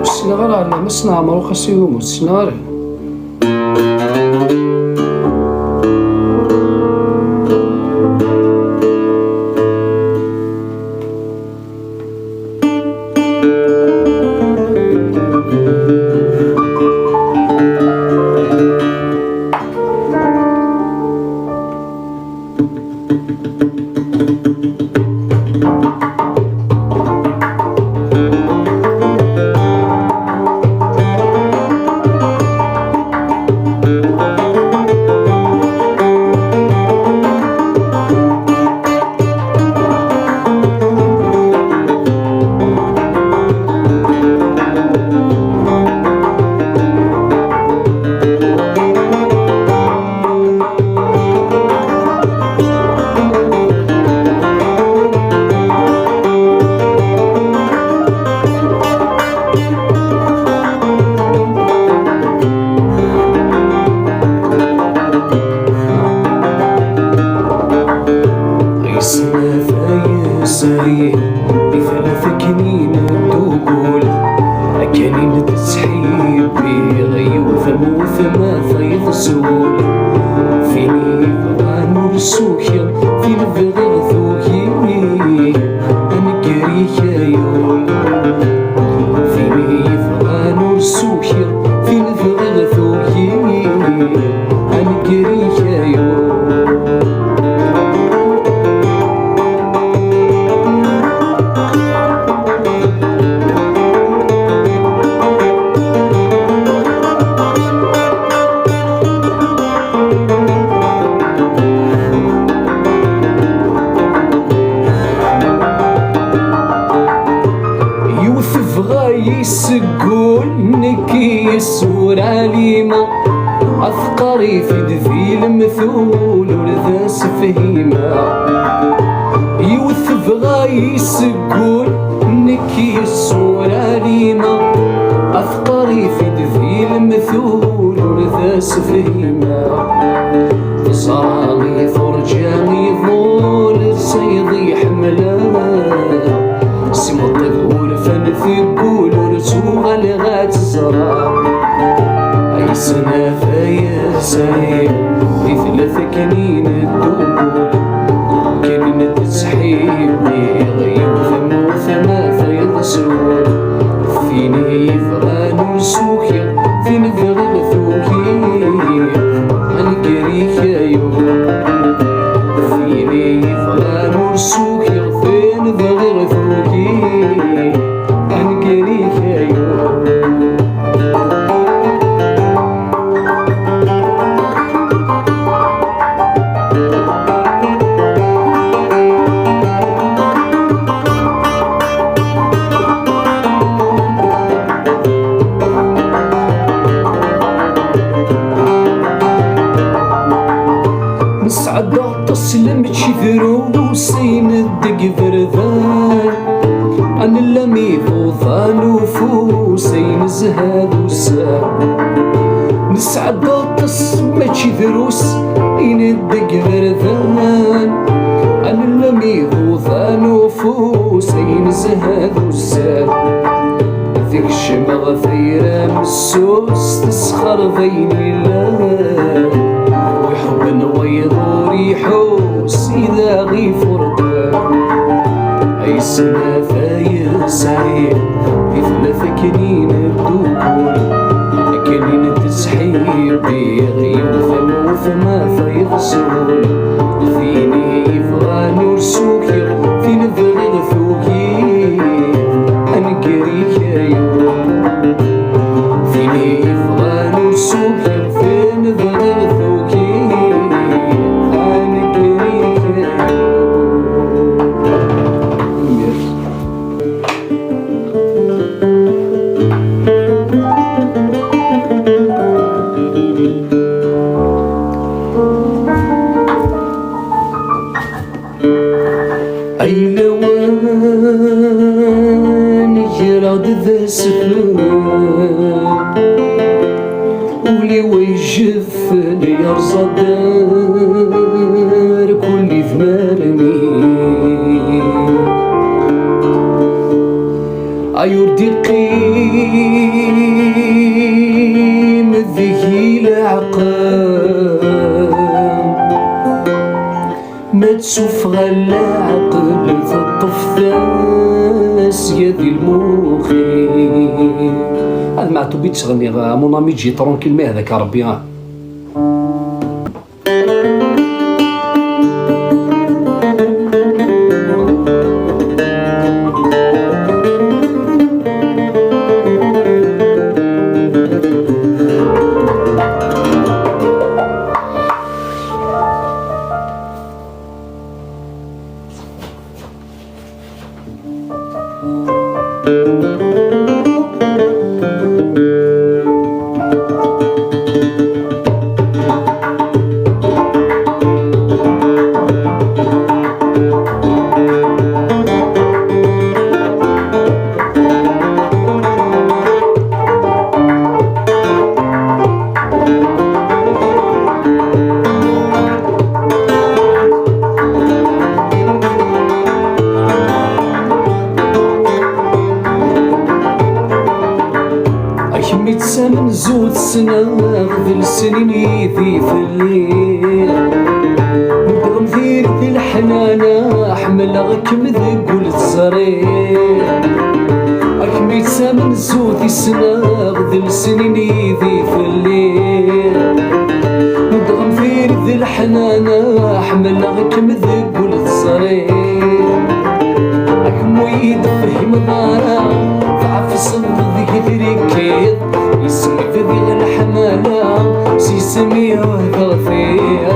السنغال على مسنا عمرو خسيوم السنغال بثلاث كنين الدقول كنين تسحيب بغي وثم وثما فيض سول فيني بغى نور سوكيا فيني بغى ثوكي أنا كريكا يول فيني بغى نور سوكيا فيني بغى ثوكي أنا كريكا يول يسقول نكي يسور عليما أثقري في دفي المثول ورذا سفهيما يوث بغا يسقول نكي يسور عليما أثقري في دفي المثول ورذا سفهيما صاغي فرجاني ظول صيدي حملا سمط ذول فنثقول ورسوغ لغات الزرع أي سنة فيا سايب بثلاث كنين الدقول كنين تسحيب بغي وثم وثما فيض سول فيني يفغان وسوكي فيني بغي ثوكي أنا كريكا يوم فيني يفغان وسوكي فيني بغي ثوكي أنا كريكا يوم نسعد تسلم تشي فروسين الدق فردان أنا اللمي فوضان وفوسين زهاد وسام نسعد تسلم تشي فروسين الدق فردان أنا اللمي فوضان وفوسين زهاد وسام ذيك الشمغ ثيرة مسوس تسخر ذيني الله ويحب نويض ريحوس إذا غي فردان أي سنة فايا سعيد في ثلاث كنين الدقول كنين تسحيب بغي وثم وثما فيض سول فيني يفغى نور سوكي فيني بغي ثوكي أنا كريكا يوم فيني يفغى نور سوكي فيني بغي ثوكي أنا كريكا أي لوان يراد ذا سفلان ولي ويجف لي يرصد دار كل ثمارني أيردي قيم ذي العقل ما تشوف غلا عقل تطف ذاس يدي المخي. هذا ما عتوبيتش تغني مون امي تجي ترونكيل مي هذاك ربي. من زود سنة ذي السنين يذي في الليل ندغم ذير ذي الحنانة أحمل غكم ذي قول الزرير أكميت من زود سنة ذي السنين يذي في الليل ندغم ذير ذي الحنانة أحمل غكم ذي قول الزرير أكمو يدفهم دارا ضعف صد ذي ذريكيد يسمي في ذي الحمالة سيسمي وهذا فيه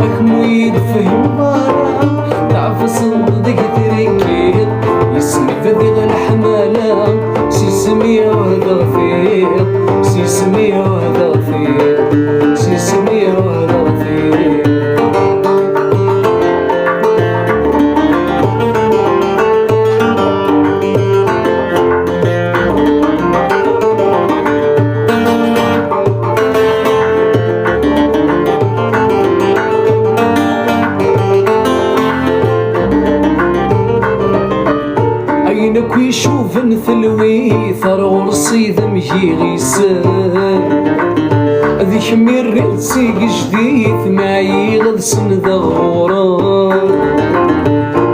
أكمو يدفهم دارا ضعف صد ذي ذريكيد يسمي في ذي الحمالة سيسمي وهذا فيه سيسمي وهذا فيه سيسمي وهذا فيه. عينك ويشوف نثلوي ثرور صيد مجي غيسان ذي حمير ريلسي جديد معي غلسن ذغورا.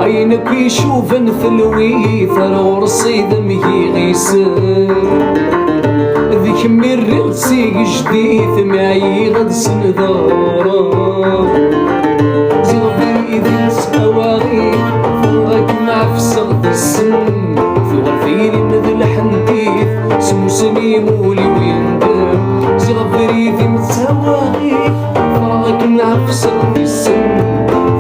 عينك ويشوف نثلوي ثرور صيد مجي غيسان ذي حمير ريلسي جديد معي غلسن ذغورا. زغبي إذا سواغي فوقك مع فسغ السن في غرفيني من ذي الحنديث سمو سميم ولي ويندم زغبري ذي متسواغي فوقك مع فسغ السن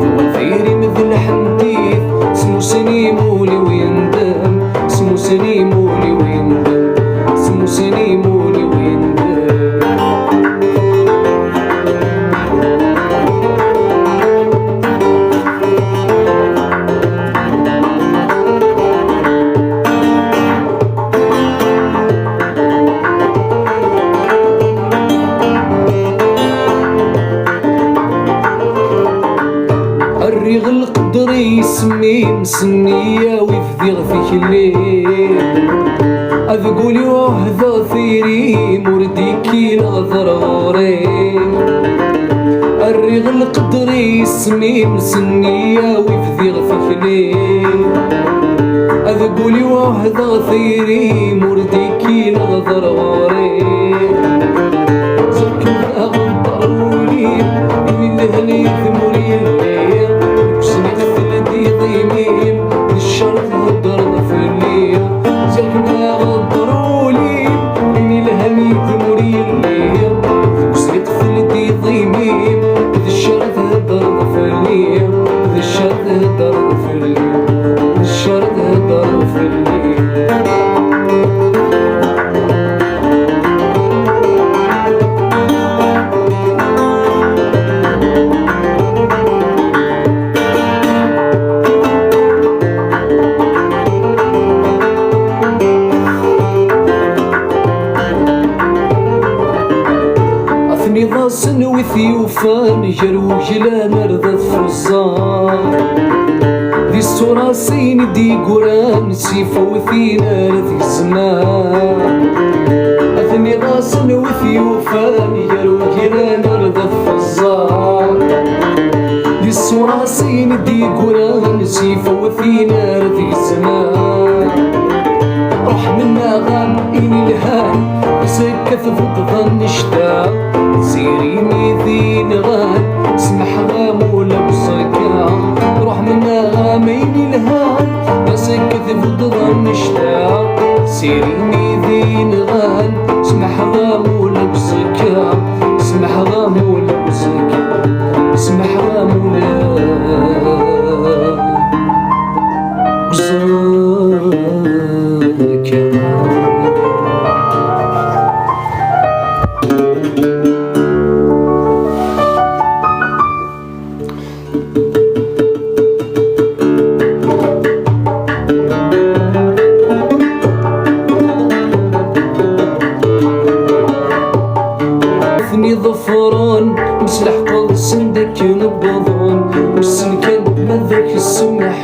في غرفيني من ذي الحنديث سمو سميم ولي ويندم سمو سميم ولي ويندم سمو سميم ولي ويندم. الريغ القدر يسمي مسنية ويفذغ فيك الليل أذقولي وهذا ثيري مرديكي الغضروري. الريغ القدر يسمي مسنية ويفذغ فيك الليل أذقولي وهذا ثيري مرديكي الغضروري. زركم أغضرولي من الهني ثموري الليل وسني ثلدي ضيمين الشرط هدر في الليل. زركم أغضرولي من الهني ثموري الليل وسني ثلدي ضيمين الشرط هدر في الليل الشرط هدر في الليل الشرط هدر في الليل. ضاسن وثيوفان جروج لا مرضت فزار ذي الصوراسين دي قران سيفا وثينا ذي الزمان أثني غاسن وثيوفان يرو كيران ردف الزار دي الصوراسين دي قران سيفا وثينا ذي الزمان روح منا غام إني الهان سكث فضفا نشتا سيري ميذين غان سمح غام ولا بصكام روح منا غامين الهان سكث فضفا نشتا سيري ميذين غان سمح غام ولا بصكام سمح غام ولا بصكام سمح غام ولا بصكام ظفران مسلح قض سندك نبضان مسن كان مذاك السمح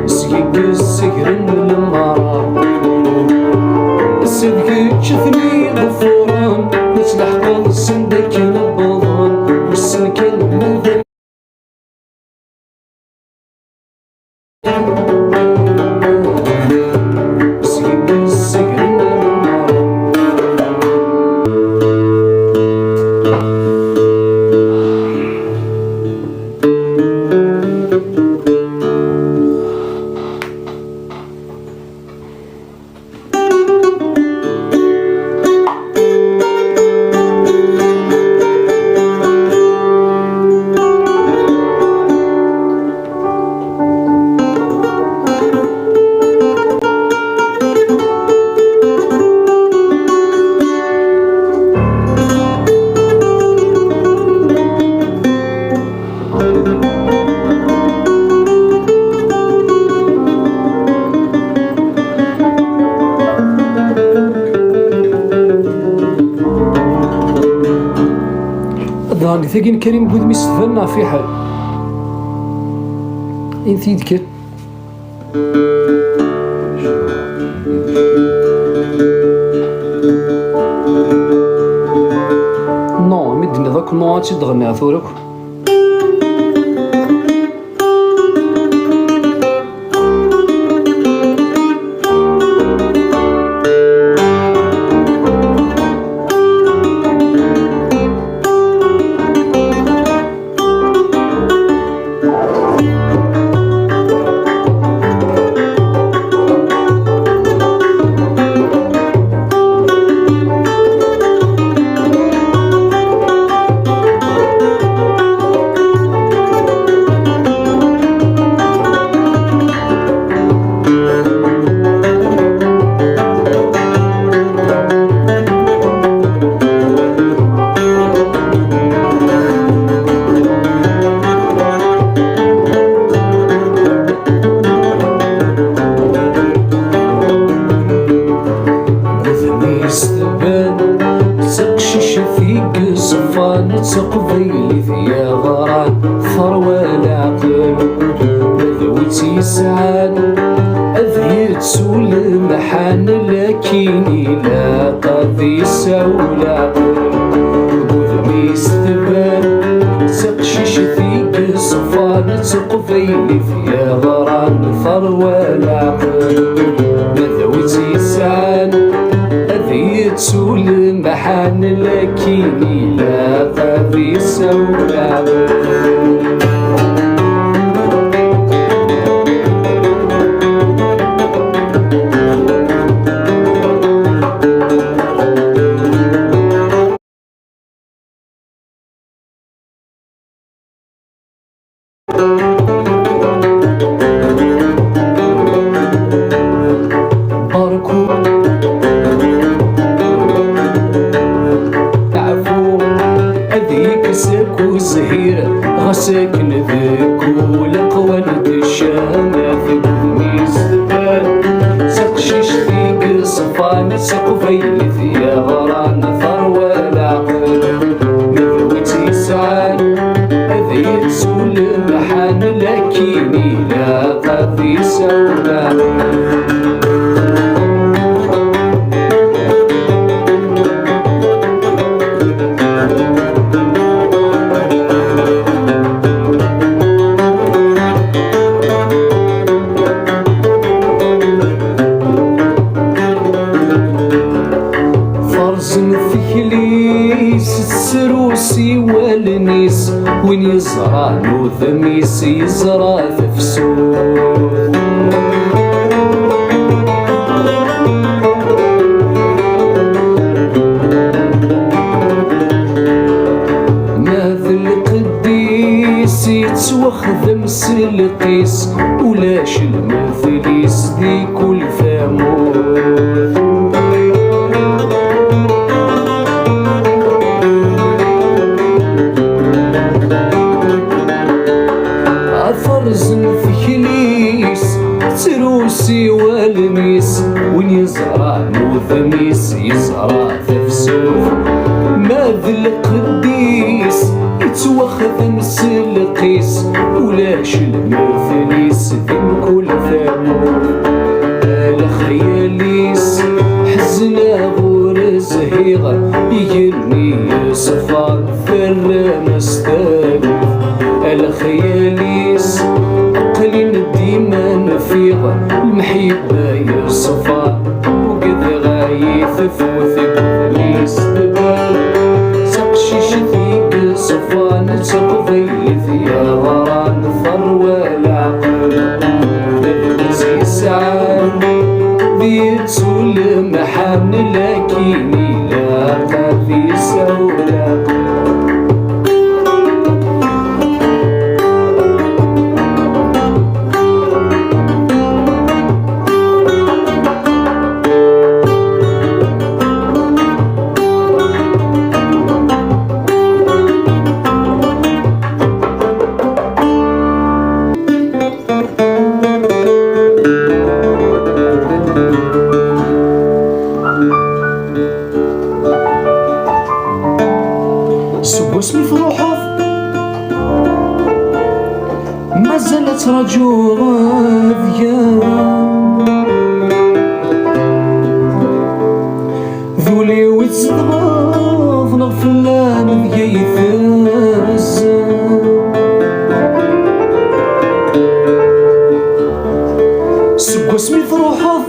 سيق السكر المرار السدك شثني ظفران مسلح قض سندك نبضان مسن كان مذاك ظهرني ثقين كريم بود مستفلنا في حال انت يذكر نو مدني ذاك نو تدغني ثورك تقضي فيا غران ثروة العقل بذوتي سعاد أذيت سول محان لكن لا قضي سولا بوذمي استبان تقشش فيك صفان تقضي فيا غران ثروة العقل بذوتي سعاد أذيت سول محان لكن لا قضي سولا ساكن ذاك ولقوان الشام في بومي زبان سقشش فيك صفان سقفين في غران ثروة العقل مذوتي سعان أذيت سول قاضي سولا. السروسي والنيس وين يزرع نوذميس يزرع تفسود. ماذا القديس يتوخذم سلقيس ولاش المثليس دي كل ثمود. السروسي والنيس وين يزرع نوذميس يزرع تفسوف. ماذا القديس يتوخذ مسلقيس ولاش المثليس ذم كل ثمود. على خياليس حزنا غور زهيغة يجرني صفار ثرى مستالف. على خياليس قليل ديما نفيغ المحبة يصفى وقد غايث فوثق ليس دبال. سقشيش ذيك صفى نتقضي يا غران ثروة العقل. ذبزي سعان بيتسو المحن لكني لا قاضي سولا. واسمي فروحه ما زالت رجو غاذية. ذولي ويتزغاف نغفلان ذي يثاز. سب واسمي فروحه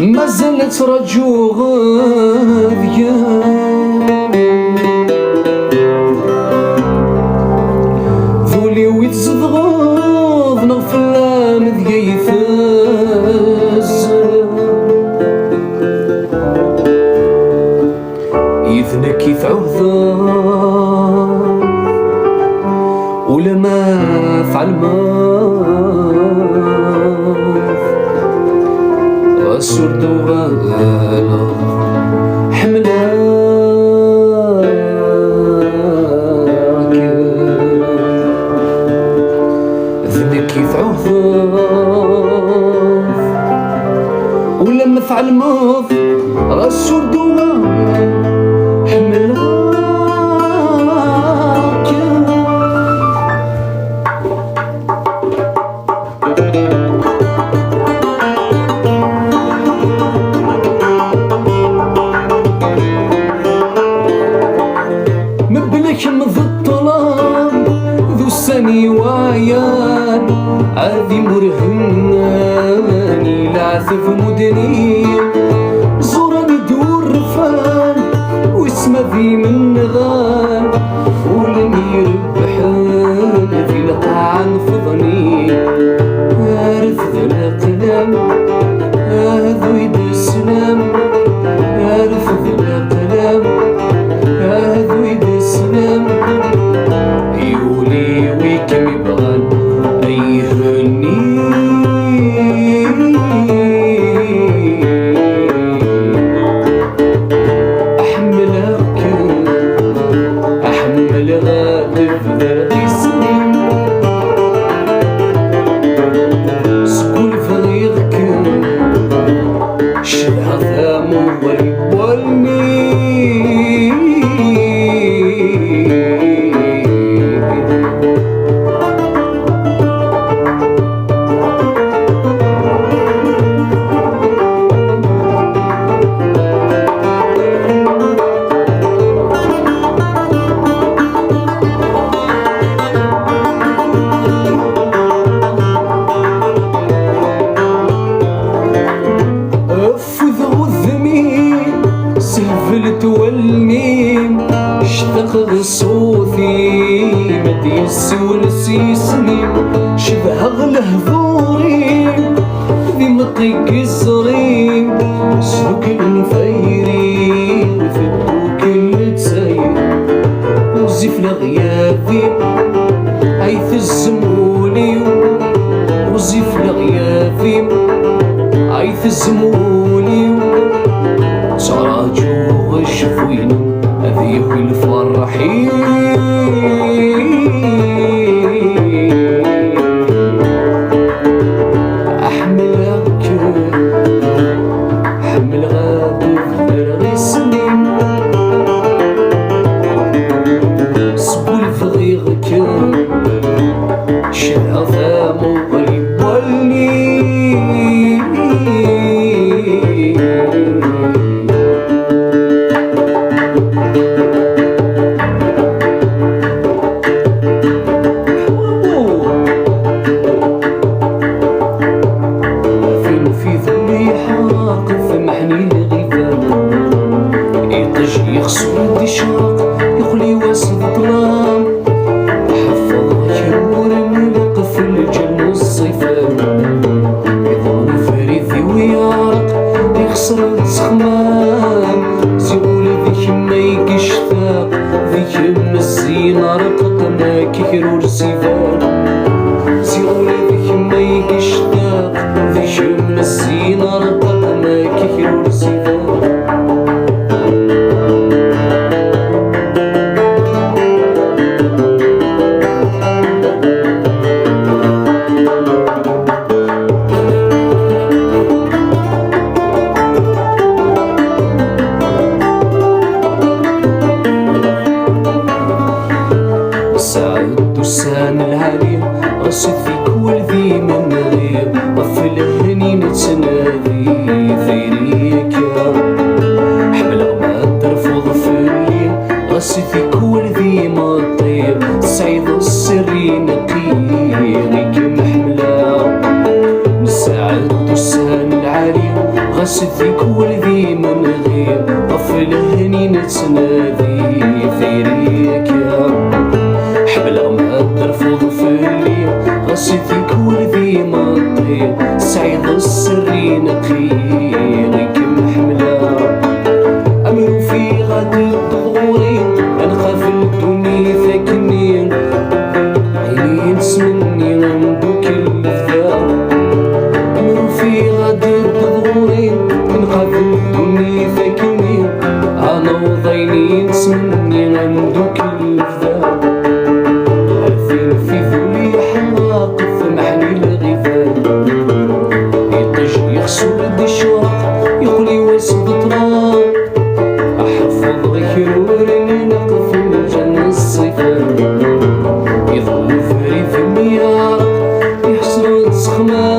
ما زالت رجو غاذية. ذولي ويتزغاف نغفلان ذي يثاز. إذنك يتعوذا ولا ما فعل ما سرد وغالا حملاك. ذنك يتعوذف ولما فعل ماض غسرد وغالا حملاك. مذ الظلام ذو السني وعيان عاذي مرهناني العثف مدني. زوراني دور رفان واسمه ذي من غان ولم يربحان في القاع نفضني. عارف ذا الأقلام هذو يد السلام. عارف ذا الأقلام هذو يد السلام. يولي ويكم يبغان أيهني أحملك أحمل غادف ذا سنين. سكون فريقك سيسني شبه الهضوري ذي مطيق الزريم سلوك النفيري وفدوك التساير وزيف لغيابي عيث الزمولي وزيف لغيابي عيث الزمولي تراجو غشفوين أذيك الفرحين أحملك حمل غابو في سنين سبول فغيغك شرع ثامو غريب ولي يخسر دي شاق يخلي واسد الظلام حفظ يمور نلقف الجن الصيفان يظن فريثي ويعرق يخسر السخمان زيقول ذيك ما يقشتاق ذيك الزين رقق ما كيرو السيفان زيقول ذيك ما يقشتاق ذيك الزين رقق ما كيرو السيفان الدسان العالي رصد فيك والذي من غير طفل الهنين تنادي ثيريك حمل غما ترفض في الليل رصد فيك والذي ما طير سعيد السري نقي غيك محملة نسعد الدسان العالي غصد فيك والذي من غير طفل الهنين تنادي ثيريك حبل غما ترفض في الليل غصتك والذي ما طير سعيد السري نقي غيك محملة أمر في غد الظهوري أنخاف الدنيا ثكني عيني نسمني غندوك اللذة أمر في غد الظهوري أنخاف الدنيا ثكني أنا وضيني نسمني غندوك اللذة في ذولي حواقف محني الغفال يطيش يخسر دي شواق يخلي واسد طراب أحفظ غيرور نقف الجنة الصيفان يظل فري في المياه يحسر السخمان